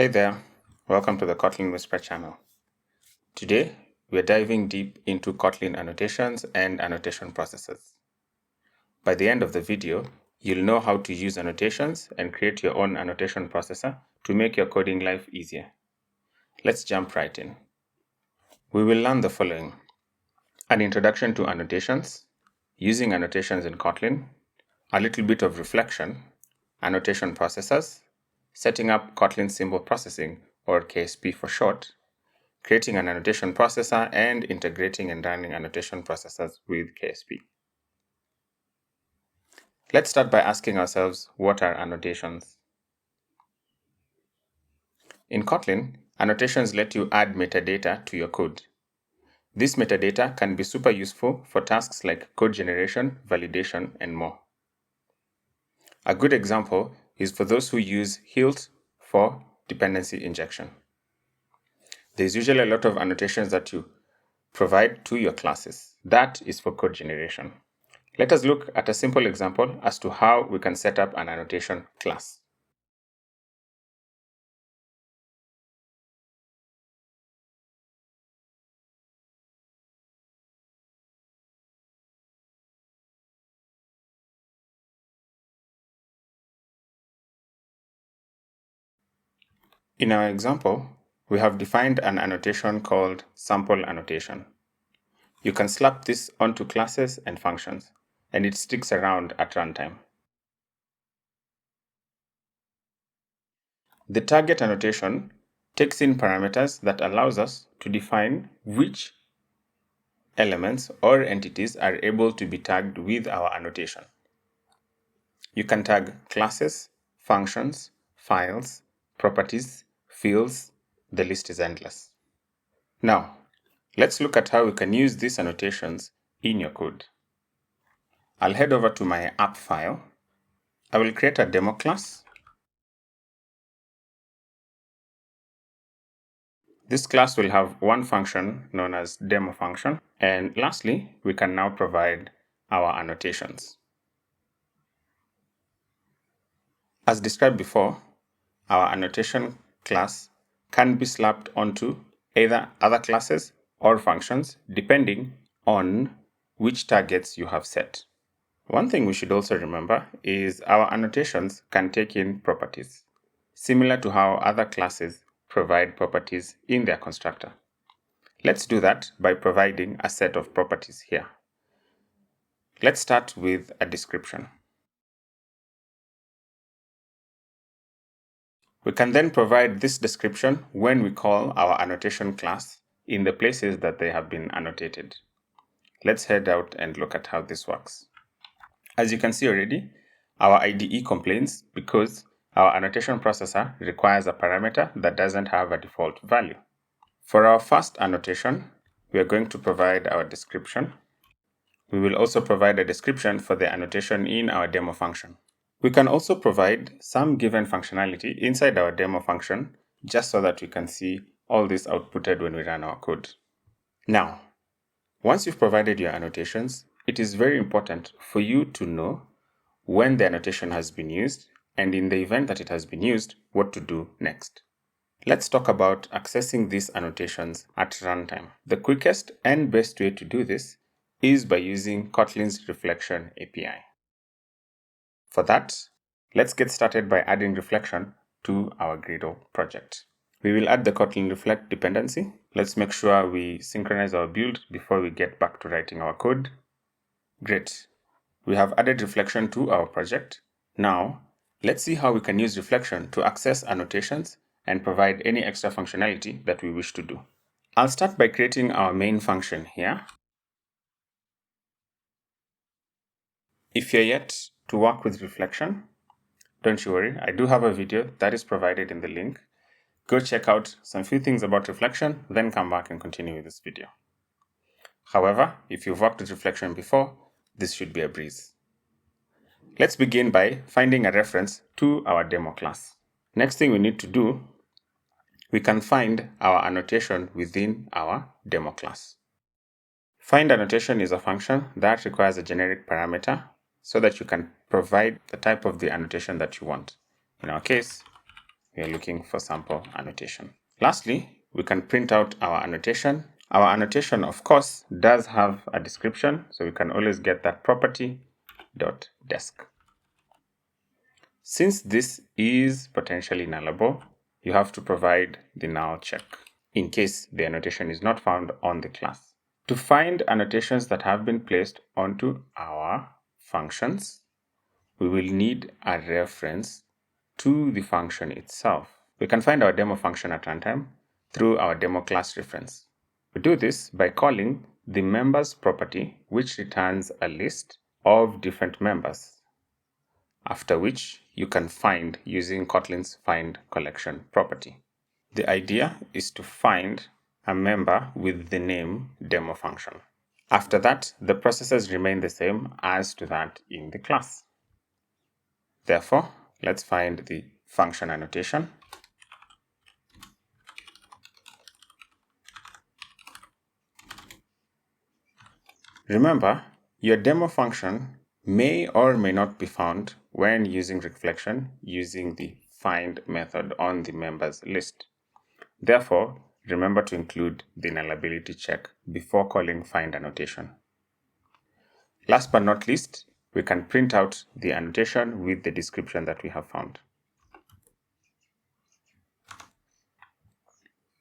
Hey there, welcome to the Kotlin Whisper channel. Today, we're diving deep into Kotlin annotations and annotation processors. By the end of the video, you'll know how to use annotations and create your own annotation processor to make your coding life easier. Let's jump right in. We will learn the following: an introduction to annotations, using annotations in Kotlin, a little bit of reflection, annotation processors, setting up Kotlin Symbol Processing, or KSP for short, creating an annotation processor, and integrating and running annotation processors with KSP. Let's start by asking ourselves, what are annotations? In Kotlin, annotations let you add metadata to your code. This metadata can be super useful for tasks like code generation, validation, and more. A good example is for those who use HILT for dependency injection. There's usually a lot of annotations that you provide to your classes. That is for code generation. Let us look at a simple example as to how we can set up an annotation class. In our example, we have defined an annotation called sample annotation. You can slap this onto classes and functions, and it sticks around at runtime. The target annotation takes in parameters that allows us to define which elements or entities are able to be tagged with our annotation. You can tag classes, functions, files, properties, fields. The list is endless. Now, let's look at how we can use these annotations in your code. I'll head over to my app file. I will create a demo class. This class will have one function known as demo function. And lastly, we can now provide our annotations. As described before, our annotation class can be slapped onto either other classes or functions depending on which targets you have set. One thing we should also remember is our annotations can take in properties, similar to how other classes provide properties in their constructor. Let's do that by providing a set of properties here. Let's start with a description. We can then provide this description when we call our annotation class in the places that they have been annotated. Let's head out and look at how this works. As you can see already, our IDE complains because our annotation processor requires a parameter that doesn't have a default value. For our first annotation, we are going to provide our description. We will also provide a description for the annotation in our demo function. We can also provide some given functionality inside our demo function just so that we can see all this outputted when we run our code. Now, once you've provided your annotations, it is very important for you to know when the annotation has been used, and in the event that it has been used, what to do next. Let's talk about accessing these annotations at runtime. The quickest and best way to do this is by using Kotlin's Reflection API. For that, let's get started by adding reflection to our Gradle project. We will add the Kotlin Reflect dependency. Let's make sure we synchronize our build before we get back to writing our code. Great. We have added reflection to our project. Now, let's see how we can use reflection to access annotations and provide any extra functionality that we wish to do. I'll start by creating our main function here. If you're yet to work with reflection, don't you worry, I do have a video that is provided in the link. Go check out some few things about reflection, then come back and continue with this video. However, if you've worked with reflection before, this should be a breeze. Let's begin by finding a reference to our demo class. Next thing we need to do, we can find our annotation within our demo class. Find annotation is a function that requires a generic parameter so that you can provide the type of the annotation that you want. In our case, we are looking for sample annotation. Lastly, we can print out our annotation. Our annotation, of course, does have a description, so we can always get that property.desk. Since this is potentially nullable, you have to provide the null check in case the annotation is not found on the class. To find annotations that have been placed onto our functions, we will need a reference to the function itself. We can find our demo function at runtime through our demo class reference. We do this by calling the members property, which returns a list of different members, after which you can find using Kotlin's find collection property. The idea is to find a member with the name demo function. After that, the processes remain the same as to that in the class. Therefore, let's find the function annotation. Remember, your demo function may or may not be found when using reflection using the find method on the members list. Therefore, remember to include the nullability check before calling find annotation. Last but not least, we can print out the annotation with the description that we have found.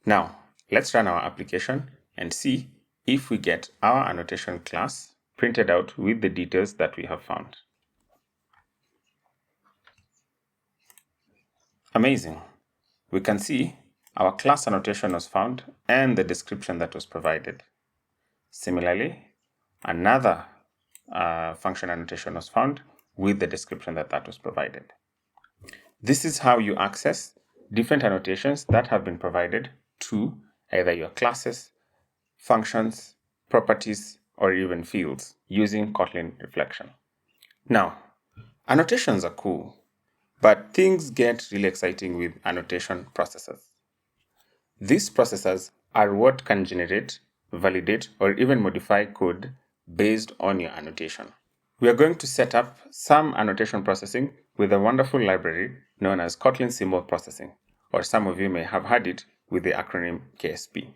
Now, let's run our application and see if we get our annotation class printed out with the details that we have found. Amazing. We can see our class annotation was found and the description that was provided. Similarly, another function annotation was found with the description that was provided. This is how you access different annotations that have been provided to either your classes, functions, properties, or even fields using Kotlin Reflection. Now, annotations are cool, but things get really exciting with annotation processors. These processors are what can generate, validate, or even modify code based on your annotation. We are going to set up some annotation processing with a wonderful library known as Kotlin Symbol Processing, or some of you may have heard it with the acronym KSP.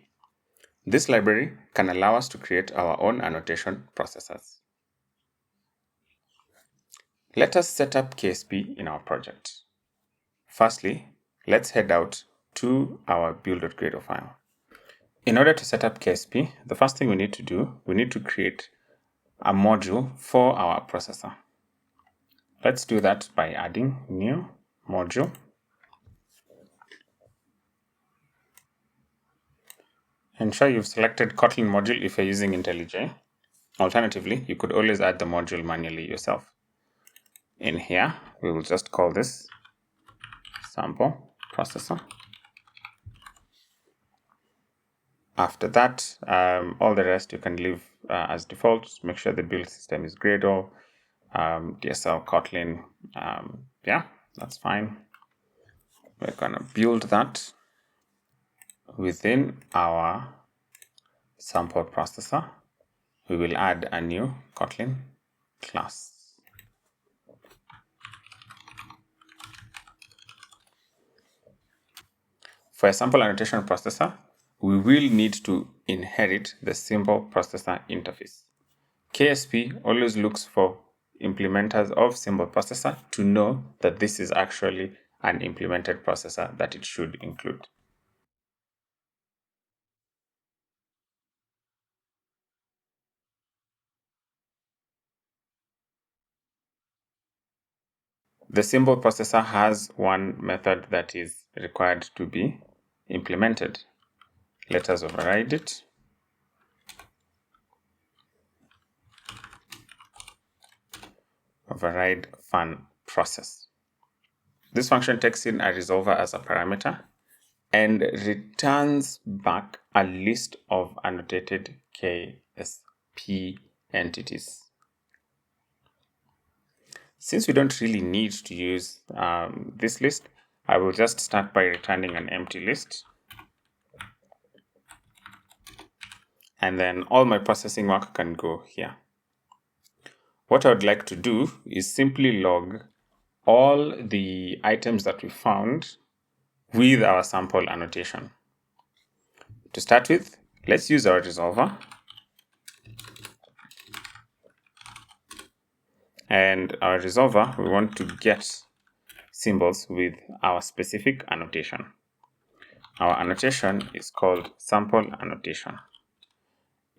This library can allow us to create our own annotation processors. Let us set up KSP in our project. Firstly, let's head out to our build.gradle file. In order to set up KSP, the first thing we need to do, we need to create a module for our processor. Let's do that by adding new module. Ensure you've selected Kotlin module if you're using IntelliJ. Alternatively, you could always add the module manually yourself. In here, we will just call this sample processor. After that, all the rest you can leave as default. Make sure the build system is Gradle, DSL Kotlin. Yeah, that's fine. We're gonna build that within our sample processor. We will add a new Kotlin class. For a sample annotation processor, we will need to inherit the symbol processor interface. KSP always looks for implementers of symbol processor to know that this is actually an implemented processor that it should include. The symbol processor has one method that is required to be implemented. Let us override it. Override fun process. This function takes in a resolver as a parameter and returns back a list of annotated KSP entities. Since we don't really need to use this list, I will just start by returning an empty list. And then all my processing work can go here. What I would like to do is simply log all the items that we found with our sample annotation. To start with, let's use our resolver. And our resolver, we want to get symbols with our specific annotation. Our annotation is called sample annotation.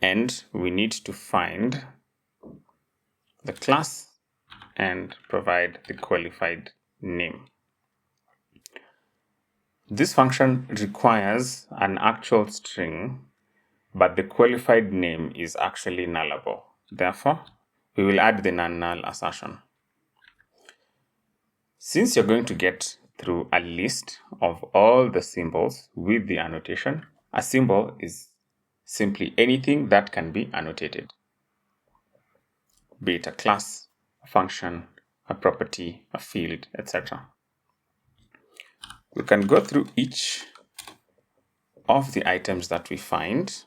And we need to find the class and provide the qualified name. This function requires an actual string, but the qualified name is actually nullable. Therefore, we will add the non-null assertion. Since you're going to get through a list of all the symbols with the annotation, a symbol is simply anything that can be annotated, be it a class, a function, a property, a field, etc. We can go through each of the items that we find.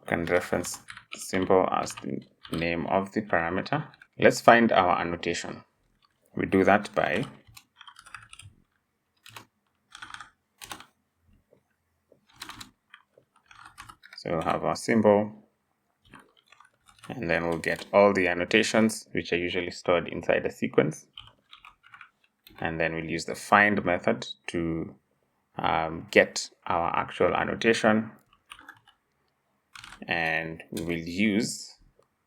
We can reference the symbol as the name of the parameter. Let's find our annotation. We do that by so we'll have our symbol, and then we'll get all the annotations, which are usually stored inside a sequence. And then we'll use the find method to get our actual annotation. And we will use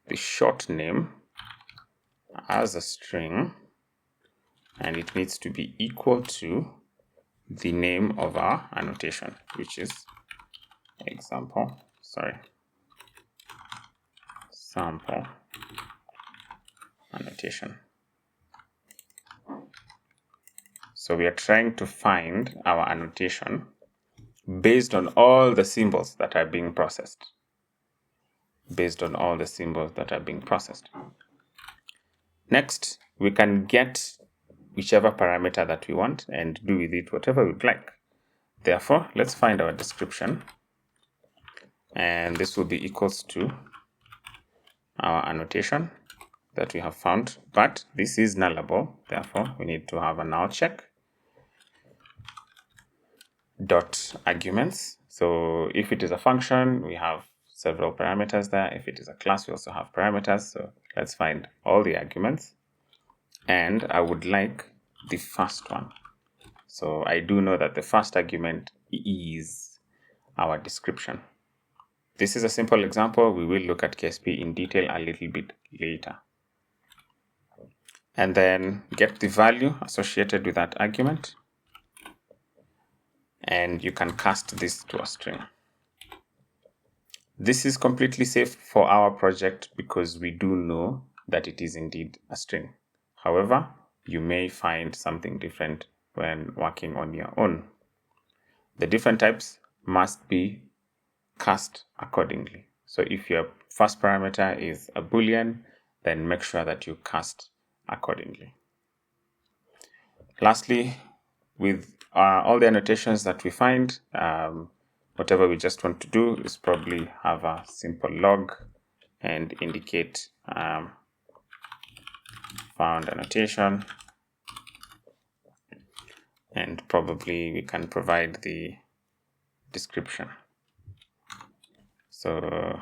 the short name as a string, and it needs to be equal to the name of our annotation, which is sample annotation. So we are trying to find our annotation based on all the symbols that are being processed. Next, we can get whichever parameter that we want and do with it whatever we'd like. Therefore, let's find our description, and this will be equals to our annotation that we have found, but this is nullable. Therefore, we need to have a null check dot arguments. So if it is a function, we have several parameters there. If it is a class, we also have parameters. So let's find all the arguments, and I would like the first one. So I do know that the first argument is our description. This is a simple example. We will look at KSP in detail a little bit later. And then get the value associated with that argument, and you can cast this to a string. This is completely safe for our project because we do know that it is indeed a string. However, you may find something different when working on your own. The different types must be cast accordingly. So if your first parameter is a Boolean, then make sure that you cast accordingly. Lastly, with all the annotations that we find, whatever we just want to do is probably have a simple log and indicate found annotation, and probably we can provide the description. So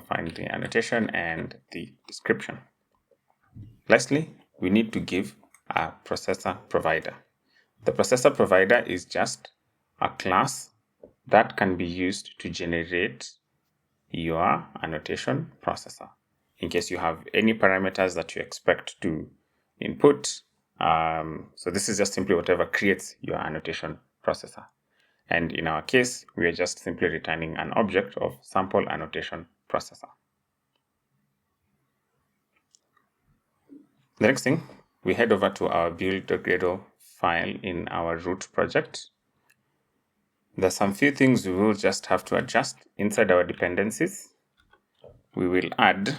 find the annotation and the description. Lastly, we need to give a processor provider. The processor provider is just a class that can be used to generate your annotation processor. In case you have any parameters that you expect to input, so this is just simply whatever creates your annotation processor. And in our case, we are just simply returning an object of sample annotation processor. The next thing, we head over to our build.gradle file in our root project. There's some few things we will just have to adjust inside our dependencies. We will add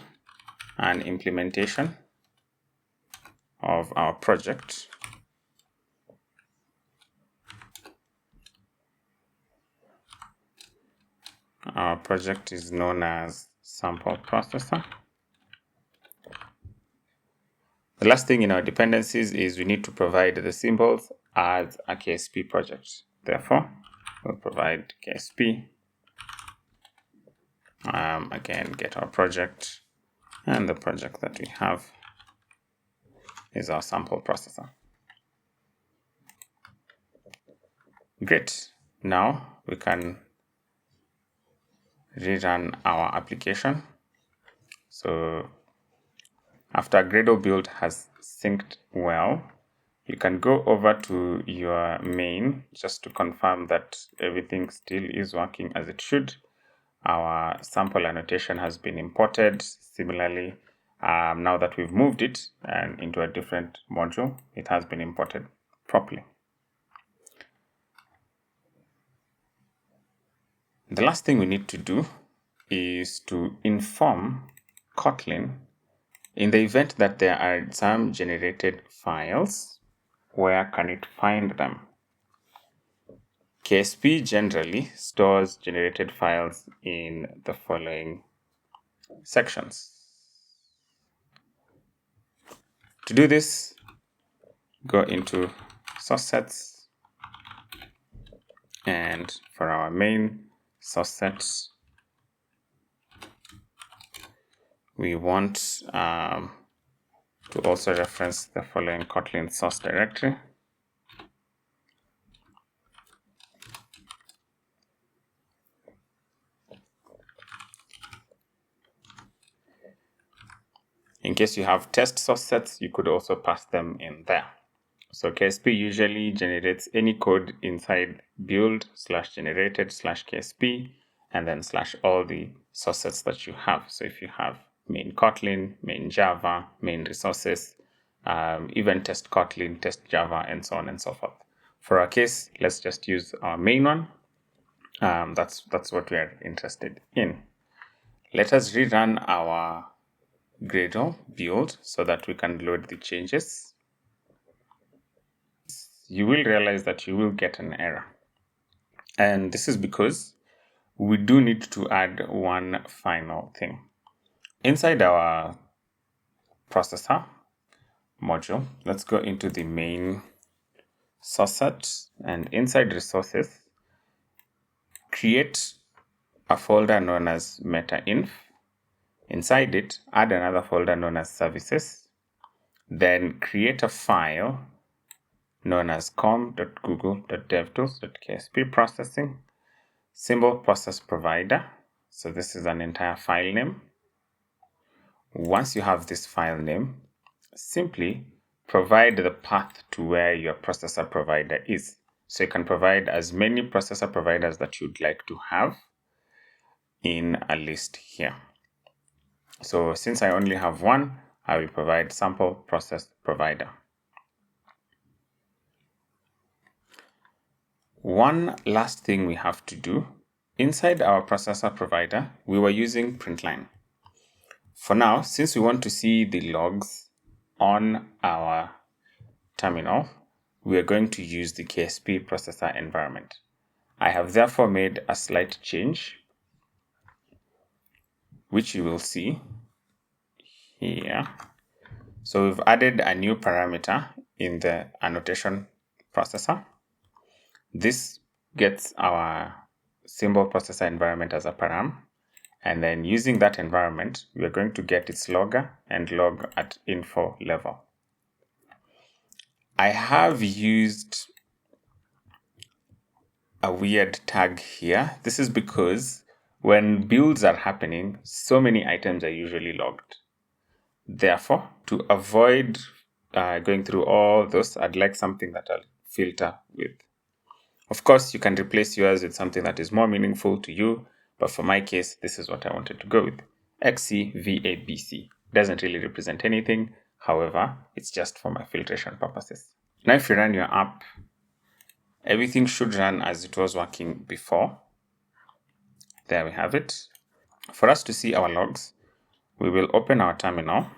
an implementation of our project. Our project is known as sample processor. The last thing in our dependencies is we need to provide the symbols as a KSP project. Therefore, we'll provide KSP. Again, get our project, and the project that we have is our sample processor. Great. Now we can rerun our application. So after Gradle build has synced well, you can go over to your main just to confirm that everything still is working as it should. Our sample annotation has been imported. Similarly, now that we've moved it and into a different module, it has been imported properly. The last thing we need to do is to inform Kotlin in the event that there are some generated files, where can it find them? KSP generally stores generated files in the following sections. To do this, go into source sets, and for our main source sets, we want to also reference the following Kotlin source directory. In case you have test source sets, you could also pass them in there. So KSP usually generates any code inside build/generated/KSP and then /all the source sets that you have. So if you have main Kotlin, main Java, main resources, even test Kotlin, test Java, and so on and so forth. For our case, let's just use our main one. That's what we are interested in. Let us rerun our Gradle build so that we can load the changes. You will realize that you will get an error. And this is because we do need to add one final thing. Inside our processor module, let's go into the main source set, and inside resources, create a folder known as metainf. Inside it, add another folder known as services. Then create a file known as com.google.devtools.ksp processing, symbol process provider. So this is an entire file name. Once you have this file name, simply provide the path to where your processor provider is. So you can provide as many processor providers that you'd like to have in a list here. So since I only have one, I will provide sample process provider. One last thing we have to do, inside our processor provider, we were using println. For now, since we want to see the logs on our terminal, we are going to use the KSP processor environment. I have therefore made a slight change, which you will see here. So we've added a new parameter in the annotation processor. This gets our symbol processor environment as a param, and then using that environment, we are going to get its logger and log at info level. I have used a weird tag here. This is because when builds are happening, so many items are usually logged. Therefore, to avoid going through all those, I'd like something that I'll filter with. Of course, you can replace yours with something that is more meaningful to you, but for my case, this is what I wanted to go with. XCVABC doesn't really represent anything. However, it's just for my filtration purposes. Now, if you run your app, everything should run as it was working before. There we have it. For us to see our logs, we will open our terminal.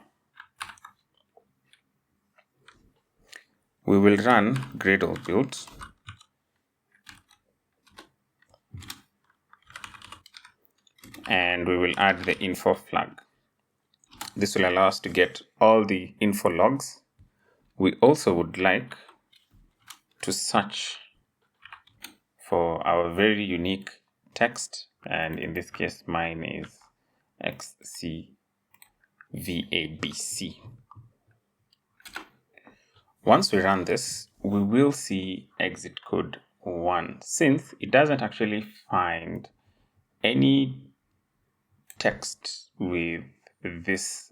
We will run Gradle build. and we will add the info flag. This will allow us to get all the info logs. We also would like to search for our very unique text, and in this case mine is XCVABC. Once we run this, we will see exit code 1, since it doesn't actually find any text with this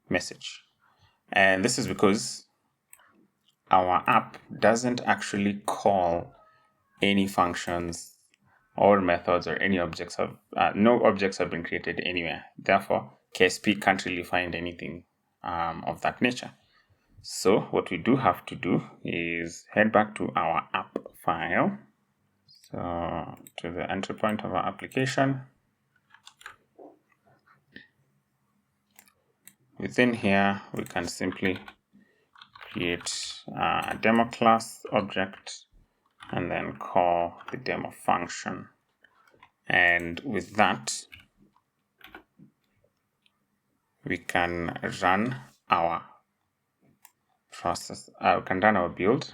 message. And this is because our app doesn't actually call any functions or methods or any objects have no objects have been created anywhere. Therefore, KSP can't really find anything of that nature. So what we do have to do is head back to our app file. So to the entry point of our application. Within here, we can simply create a demo class object and then call the demo function. And with that, we can run our process, we can run our build,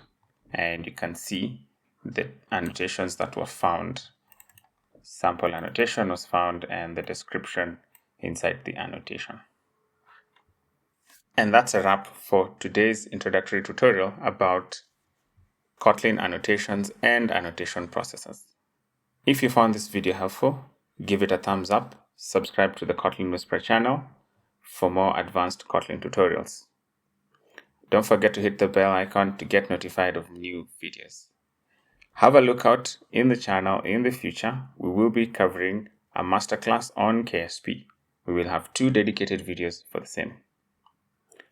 and you can see the annotations that were found. Sample annotation was found and the description inside the annotation. And that's a wrap for today's introductory tutorial about Kotlin annotations and annotation processors. If you found this video helpful, give it a thumbs up, subscribe to the Kotlin Whisperer channel for more advanced Kotlin tutorials. Don't forget to hit the bell icon to get notified of new videos. Have a look out in the channel in the future. We will be covering a masterclass on KSP. We will have 2 dedicated videos for the same.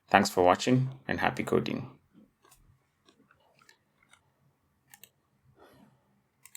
Thanks for watching and happy coding.